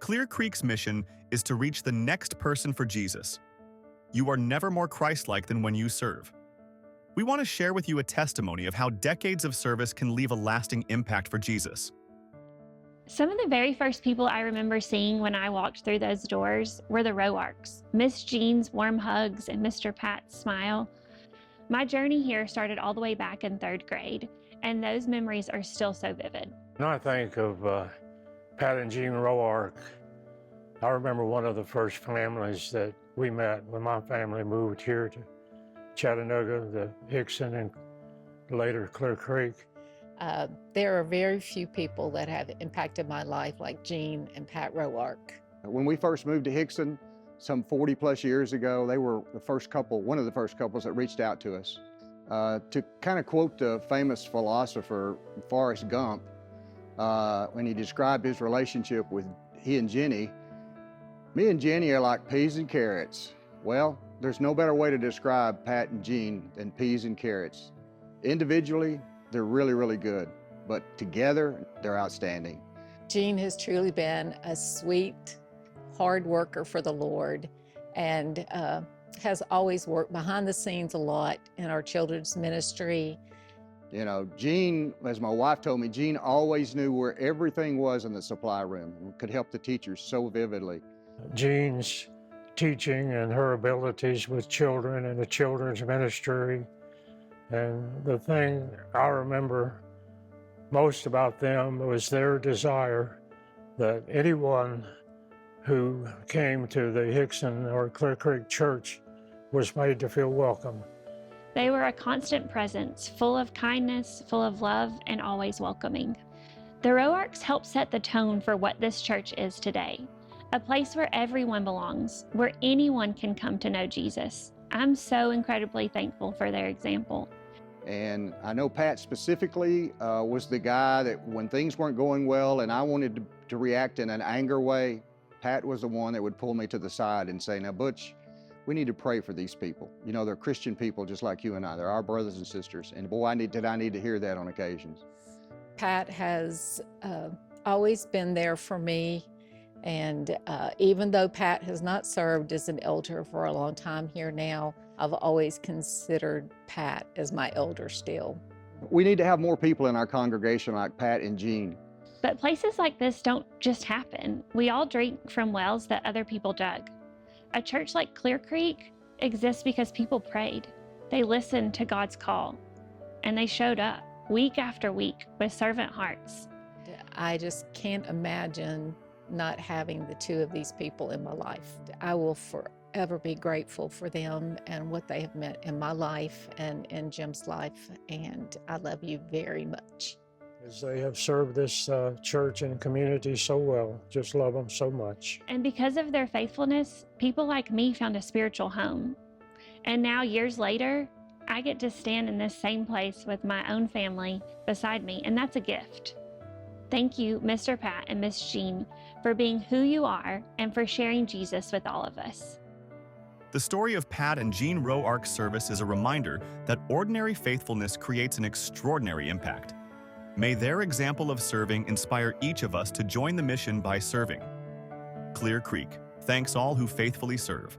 Clear Creek's mission is to reach the next person for Jesus. You are never more Christ-like than when you serve. We want to share with you a testimony of how decades of service can leave a lasting impact for Jesus. Some of the very first people I remember seeing when I walked through those doors were the Roarks, Miss Jean's warm hugs and Mr. Pat's smile. My journey here started all the way back in third grade, and those memories are still so vivid. When I think of Pat and Jean Roark, I remember one of the first families that we met when my family moved here to Chattanooga, the Hickson and later Clear Creek. There are very few people that have impacted my life like Jean and Pat Roark. When we first moved to Hickson, some 40 plus years ago, they were the first couple, one of the first couples that reached out to us. To kind of quote the famous philosopher Forrest Gump, when he described his relationship with he and Jenny, me and Jenny are like peas and carrots. Well, there's no better way to describe Pat and Jean than peas and carrots. Individually, they're really, really good, but together, they're outstanding. Jean has truly been a sweet, hard worker for the Lord and has always worked behind the scenes a lot in our children's ministry. You know, Jean, as my wife told me, Jean always knew where everything was in the supply room and could help the teachers so vividly. Jean's teaching and her abilities with children and the children's ministry. And the thing I remember most about them was their desire that anyone who came to the Hickson or Clear Creek Church was made to feel welcome. They were a constant presence, full of kindness, full of love, and always welcoming. The Roarks helped set the tone for what this church is today, a place where everyone belongs, where anyone can come to know Jesus. I'm so incredibly thankful for their example. And I know Pat specifically was the guy that when things weren't going well and I wanted to react in an anger way, Pat was the one that would pull me to the side and say, now Butch, we need to pray for these people. You know, they're Christian people just like you and I. They're our brothers and sisters. And boy, did I need to hear that on occasions. Pat has always been there for me. And even though Pat has not served as an elder for a long time here now, I've always considered Pat as my elder still. We need to have more people in our congregation like Pat and Jean. But places like this don't just happen. We all drink from wells that other people dug. A church like Clear Creek exists because people prayed. They listened to God's call, and they showed up week after week with servant hearts. I just can't imagine not having the two of these people in my life. I will forever be grateful for them and what they have meant in my life and in Jim's life, and I love you very much. As they have served this church and community so well, just love them so much. And because of their faithfulness, people like me found a spiritual home. And now, years later, I get to stand in this same place with my own family beside me, and that's a gift. Thank you, Mr. Pat and Miss Jean, for being who you are and for sharing Jesus with all of us. The story of Pat and Jean Roark's service is a reminder that ordinary faithfulness creates an extraordinary impact. May their example of serving inspire each of us to join the mission by serving. Clear Creek, thanks all who faithfully serve.